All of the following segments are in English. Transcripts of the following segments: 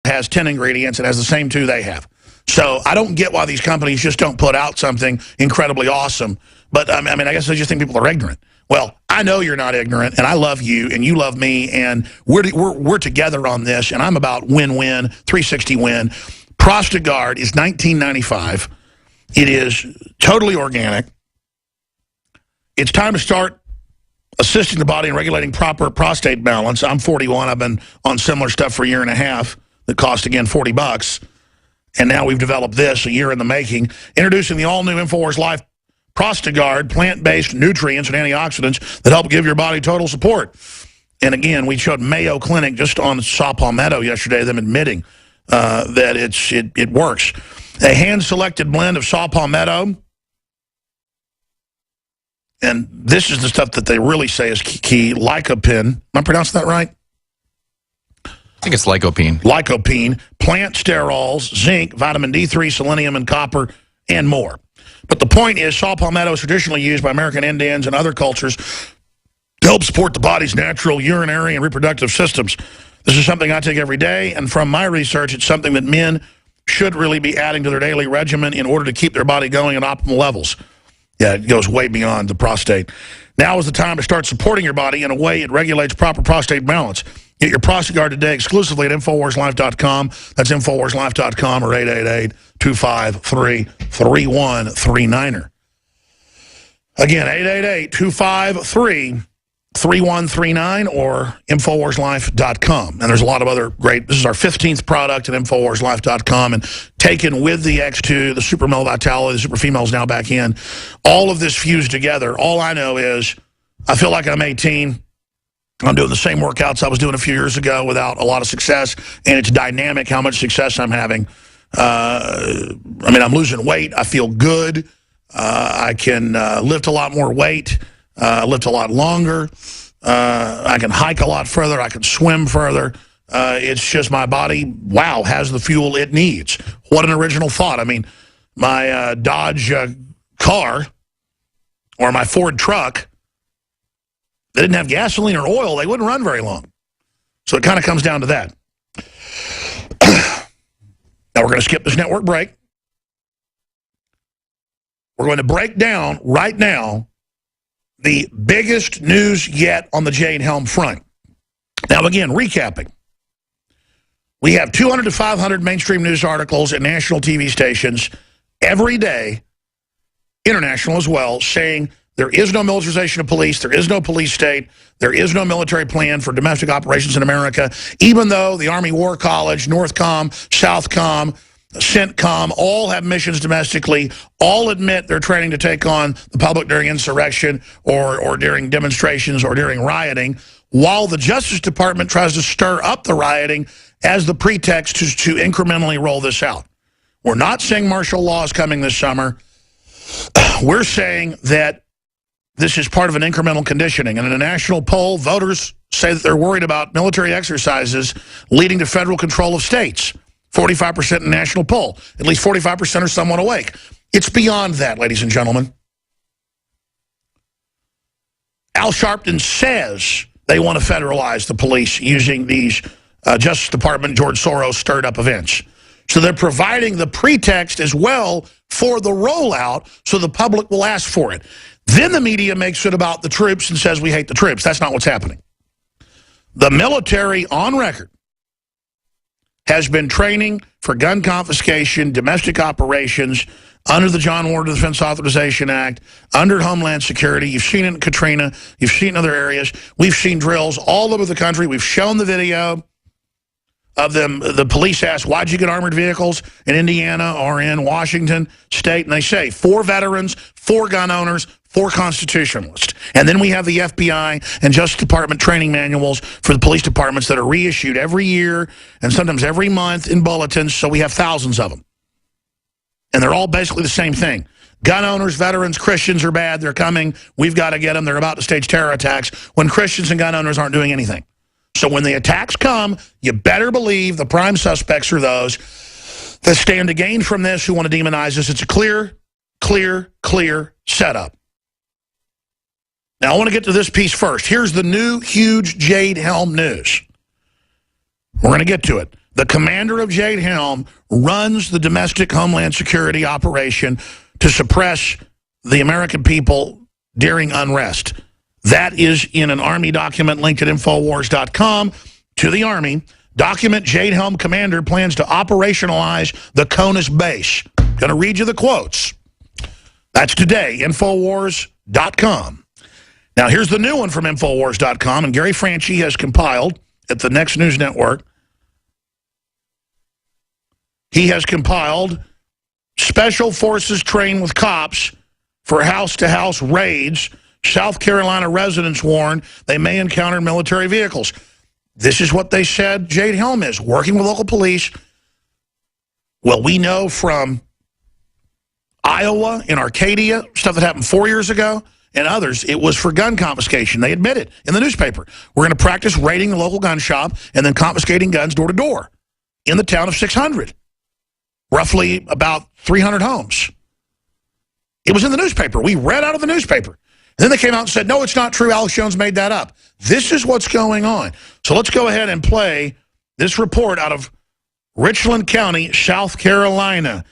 has 10 ingredients. It has the same 2 they have. So I don't get why these companies just don't put out something incredibly awesome. But, I mean, I guess I just think people are ignorant. Well, I know you're not ignorant, and I love you, and you love me, and we're together on this, and I'm about win-win, 360 win. Prostagard is $19.95. It is totally organic. It's time to start assisting the body in regulating proper prostate balance. I'm 41. I've been on similar stuff for a year and a half that cost, again, $40. And now we've developed this, a year in the making. Introducing the all-new InfoWars Life Prostagard, plant-based nutrients and antioxidants that help give your body total support. And again, we showed Mayo Clinic just on Saw Palmetto yesterday, them admitting that it works. A hand-selected blend of Saw Palmetto. And this is the stuff that they really say is key. Lycopene. Am I pronouncing that right? I think it's lycopene. Lycopene, plant sterols, zinc, vitamin D3, selenium, and copper, and more. But the point is, saw palmetto is traditionally used by American Indians and other cultures to help support the body's natural urinary and reproductive systems. This is something I take every day, and from my research, it's something that men should really be adding to their daily regimen in order to keep their body going at optimal levels. Yeah, it goes way beyond the prostate. Now is the time to start supporting your body in a way it regulates proper prostate balance. Get your Prostagard today exclusively at InfoWarsLife.com. That's InfoWarsLife.com or 888-253-3139. Again, 888-253-3139 or InfoWarsLife.com. And there's a lot of other great, this is our 15th product at InfoWarsLife.com. And taken with the X2, the Super Male Vitality, the Super Female's now back in. All of this fused together. All I know is I feel like I'm 18. I'm doing the same workouts I was doing a few years ago without a lot of success, and it's dynamic how much success I'm having. I mean, I'm losing weight. I feel good. I can lift a lot more weight, lift a lot longer. I can hike a lot further. I can swim further. It's just my body, wow, has the fuel it needs. What an original thought. I mean, my Dodge car or my Ford truck, they didn't have gasoline or oil, they wouldn't run very long. So it kind of comes down to that. Now we're going to skip this network break. We're going to break down right now the biggest news yet on the Jade Helm front. Now again, recapping. We have 200 to 500 mainstream news articles at national TV stations every day, international as well, saying there is no militarization of police. There is no police state. There is no military plan for domestic operations in America, even though the Army War College, Northcom, Southcom, CENTCOM all have missions domestically, all admit they're training to take on the public during insurrection or during demonstrations or during rioting, while the Justice Department tries to stir up the rioting as the pretext to incrementally roll this out. We're not saying martial law is coming this summer. We're saying that this is part of an incremental conditioning. And in a national poll, voters say that they're worried about military exercises leading to federal control of states. 45% in the national poll. At least 45% are somewhat awake. It's beyond that, ladies and gentlemen. Al Sharpton says they want to federalize the police using these Justice Department, George Soros stirred up events. So they're providing the pretext as well for the rollout so the public will ask for it. Then the media makes it about the troops and says we hate the troops. That's not what's happening. The military on record has been training for gun confiscation, domestic operations, under the John Ward Defense Authorization Act, under Homeland Security. You've seen it in Katrina. You've seen it in other areas. We've seen drills all over the country. We've shown the video of them. The police ask, why'd you get armored vehicles in Indiana or in Washington State? And they say 4 veterans, 4 gun owners, 4 constitutionalists. And then we have the FBI and Justice Department training manuals for the police departments that are reissued every year and sometimes every month in bulletins, so we have thousands of them. And they're all basically the same thing. Gun owners, veterans, Christians are bad. They're coming. We've got to get them. They're about to stage terror attacks when Christians and gun owners aren't doing anything. So when the attacks come, you better believe the prime suspects are those that stand to gain from this, who want to demonize us. It's a clear setup. Now, I want to get to this piece first. Here's the new, huge Jade Helm news. We're going to get to it. the commander of Jade Helm runs the domestic homeland security operation to suppress the American people during unrest. That is in an Army document linked at Infowars.com to the Army. Document: Jade Helm commander plans to operationalize the CONUS base. Going to read you the quotes. That's today, Infowars.com. Now, here's the new one from Infowars.com, and Gary Franchi has compiled at the Next News Network. He has compiled special forces train with cops for house-to-house raids. South Carolina residents warn they may encounter military vehicles. This is what they said Jade Helm is, working with local police. Well, we know from Iowa in Arcadia, stuff that happened 4 years ago, and others, it was for gun confiscation. They admitted in the newspaper, we're going to practice raiding the local gun shop and then confiscating guns door to door in the town of 600. Roughly about 300 homes. It was in the newspaper. We read out of the newspaper. And then they came out and said, no, it's not true. Alex Jones made that up. This is what's going on. So let's go ahead and play this report out of Richland County, South Carolina.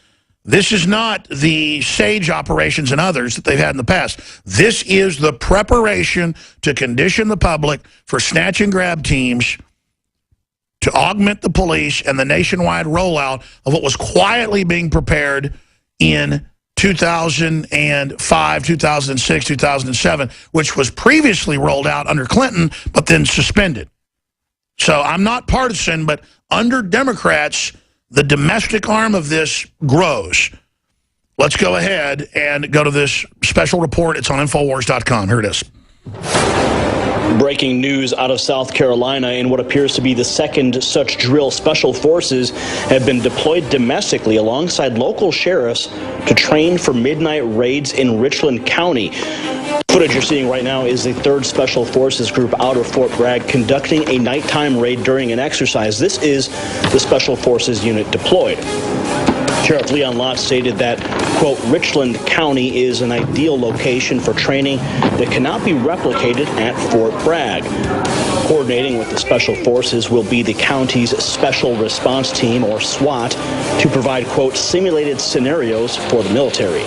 This is not the SAGE operations and others that they've had in the past. This is the preparation to condition the public for snatch and grab teams to augment the police and the nationwide rollout of what was quietly being prepared in 2005, 2006, 2007, which was previously rolled out under Clinton, but then suspended. So I'm not partisan, but under Democrats, the domestic arm of this grows. Let's go ahead and go to this special report. It's on Infowars.com. Here it is. Breaking news out of South Carolina. In what appears to be the second such drill, special forces have been deployed domestically alongside local sheriffs to train for midnight raids in Richland County. Footage you're seeing right now is the 3rd Special Forces Group out of Fort Bragg conducting a nighttime raid during an exercise. This is the Special Forces unit deployed. Sheriff Leon Lott stated that, quote, Richland County is an ideal location for training that cannot be replicated at Fort Bragg. Coordinating with the Special Forces will be the county's Special Response Team, or SWAT, to provide, quote, simulated scenarios for the military.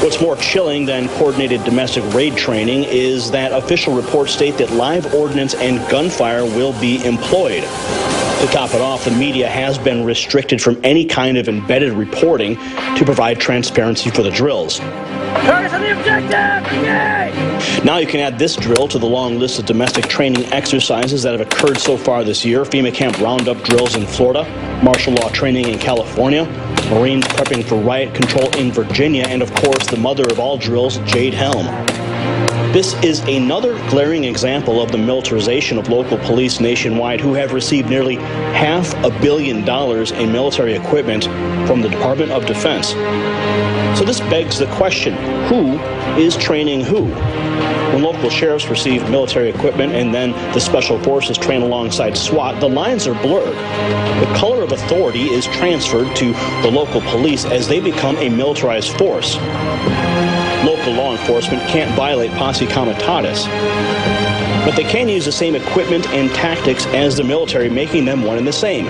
What's more chilling than coordinated domestic raid training is that official reports state that live ordnance and gunfire will be employed. To top it off, the media has been restricted from any kind of embedded reporting to provide transparency for the drills. Targets on the objective! Engage! Now you can add this drill to the long list of domestic training exercises that have occurred so far this year. FEMA Camp Roundup drills in Florida, martial law training in California, Marines prepping for riot control in Virginia, and of course the mother of all drills, Jade Helm. This is another glaring example of the militarization of local police nationwide, who have received nearly $500 million in military equipment from the Department of Defense. So this begs the question, who is training who? When local sheriffs receive military equipment and then the special forces train alongside SWAT, the lines are blurred. The color of authority is transferred to the local police as they become a militarized force. Local law enforcement can't violate posse comitatus, but they can use the same equipment and tactics as the military, making them one and the same.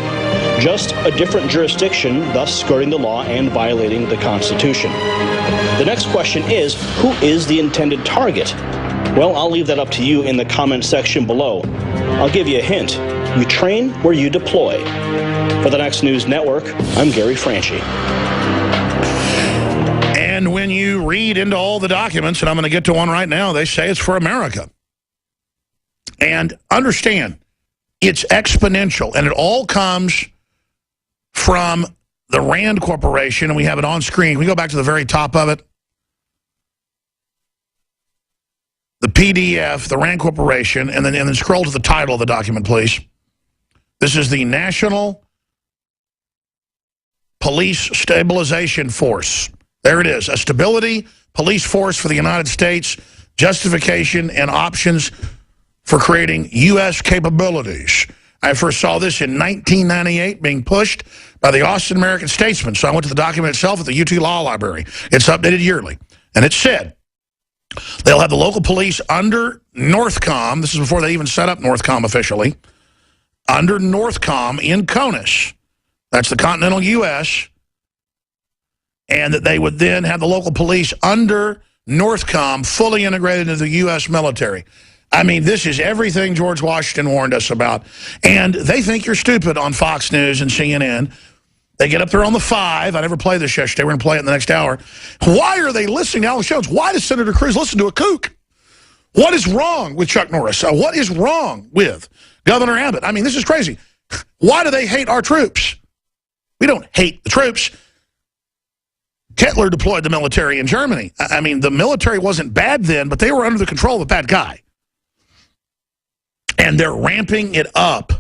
Just a different jurisdiction, thus skirting the law and violating the Constitution. The next question is, who is the intended target? Well, I'll leave that up to you in the comment section below. I'll give you a hint. You train where you deploy. For the Next News Network, I'm Gary Franchi. And when you read into all the documents, and I'm going to get to one right now, they say it's for America. And understand, it's exponential, and it all comes from the RAND Corporation, and we have it on screen. We go back to the very top of it. The PDF, the RAND Corporation, and then scroll to the title of the document, please. This is the National Police Stabilization Force. There it is, a stability police force for the United States, justification and options for creating U.S. capabilities. I first saw this in 1998 being pushed by the Austin American-Statesman. So I went to the document itself at the UT Law Library. It's updated yearly. And it said they'll have the local police under NORTHCOM. This is before they even set up NORTHCOM officially. under Northcom in CONUS. That's the continental U.S., and that they would then have the local police under Northcom fully integrated into the U.S. military. I mean, this is everything George Washington warned us about. And they think you're stupid on Fox News and CNN. They get up there on the 5. I never played this yesterday. We're going to play it in the next hour. Why are they listening to Alex Jones? Why does Senator Cruz listen to a kook? What is wrong with Chuck Norris? What is wrong with Governor Abbott? I mean, this is crazy. Why do they hate our troops? We don't hate the troops. Hitler deployed the military in Germany. I mean, the military wasn't bad then, but they were under the control of a bad guy. And they're ramping it up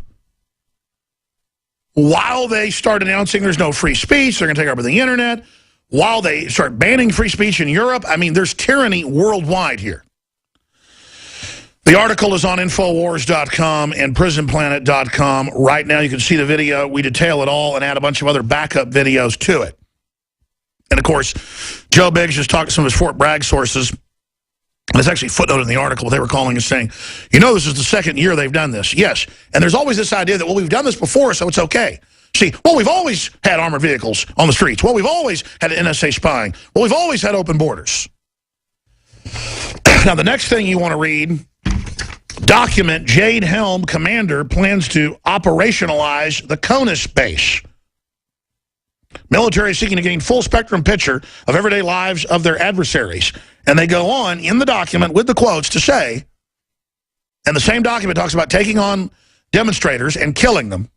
while they start announcing there's no free speech, they're going to take over the internet, while they start banning free speech in Europe. I mean, there's tyranny worldwide here. The article is on Infowars.com and PrisonPlanet.com. Right now you can see the video. We detail it all and add a bunch of other backup videos to it. And, of course, Joe Biggs just talked to some of his Fort Bragg sources. And it's actually footnoted in the article. They were calling and saying, you know, this is the second year they've done this. Yes. And there's always this idea that, well, we've done this before, so it's okay. See, well, we've always had armored vehicles on the streets. Well, we've always had NSA spying. Well, we've always had open borders. Now, the next thing you want to read, document Jade Helm commander plans to operationalize the CONUS base. Military seeking to gain full spectrum picture of everyday lives of their adversaries. And they go on in the document with the quotes to say, and the same document talks about taking on demonstrators and killing them.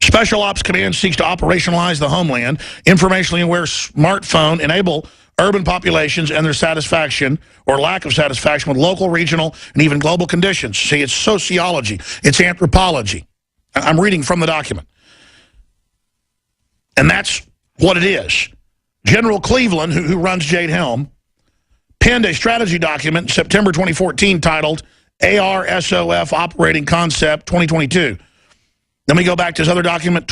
Special Ops Command seeks to operationalize the homeland, informationally aware smartphone, enable urban populations and their satisfaction or lack of satisfaction with local, regional, and even global conditions. See, it's sociology. It's anthropology. I'm reading from the document. And that's what it is. General Cleveland, who runs Jade Helm, penned a strategy document in September 2014 titled ARSOF Operating Concept 2022. Then we go back to his other document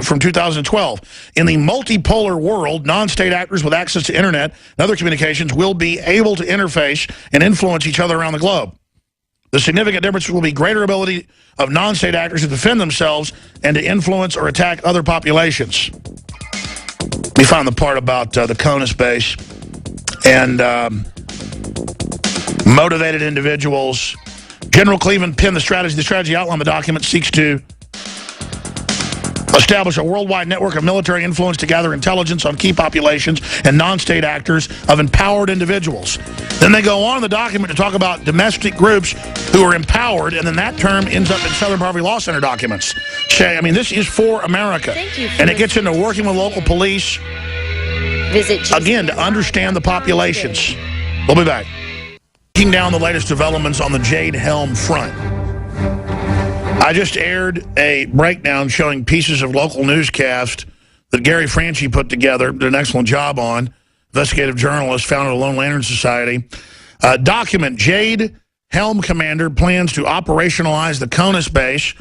from 2012. In the multipolar world, non-state actors with access to internet and other communications will be able to interface and influence each other around the globe. The significant difference will be greater ability of non-state actors to defend themselves and to influence or attack other populations. We found the part about the CONUS base and motivated individuals. General Cleveland penned the strategy. The strategy outline the document seeks to establish a worldwide network of military influence to gather intelligence on key populations and non-state actors of empowered individuals. Then they go on in the document to talk about domestic groups who are empowered, and then that term ends up in Southern Poverty Law Center documents. Say, I mean, this is for America. And it gets into working with local police, again, to understand the populations. We'll be back. Breaking down the latest developments on the Jade Helm front. I just aired a breakdown showing pieces of local newscast that Gary Franchi put together, did an excellent job on, investigative journalist, founded a Lone Lantern Society. Document Jade Helm commander plans to operationalize the CONUS base,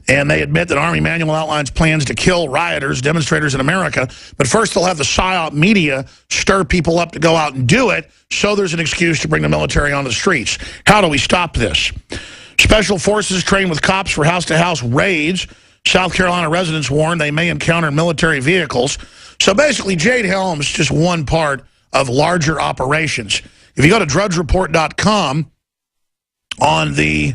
and they admit that Army manual outlines plans to kill rioters, demonstrators in America, but first they'll have the PSYOP media stir people up to go out and do it, so there's an excuse to bring the military onto the streets. How do we stop this? Special forces trained with cops for house-to-house raids. South Carolina residents warn they may encounter military vehicles. So basically, Jade Helm is just one part of larger operations. If you go to drudgereport.com, on the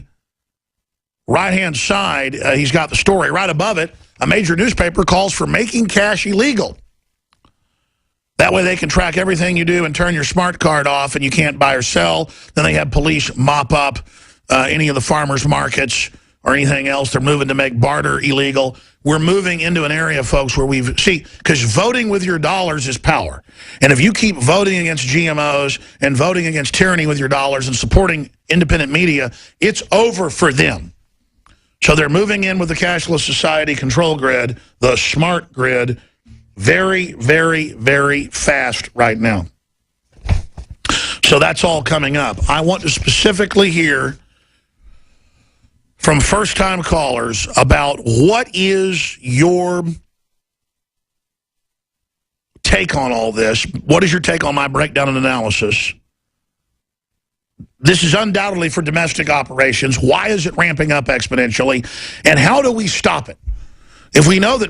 right-hand side, he's got the story. Right above it, a major newspaper calls for making cash illegal. That way they can track everything you do and turn your smart card off and you can't buy or sell. Then they have police mop up any of the farmers markets or anything else. They're moving to make barter illegal. We're moving into an area, folks, where because voting with your dollars is power. And if you keep voting against GMOs and voting against tyranny with your dollars and supporting independent media, it's over for them. So they're moving in with the cashless society control grid, the smart grid, very, very, very fast right now. So that's all coming up. I want to specifically hear from first-time callers about what is your take on all this. What is your take on my breakdown and analysis? This is undoubtedly for domestic operations. Why is it ramping up exponentially? And how do we stop it? If we know that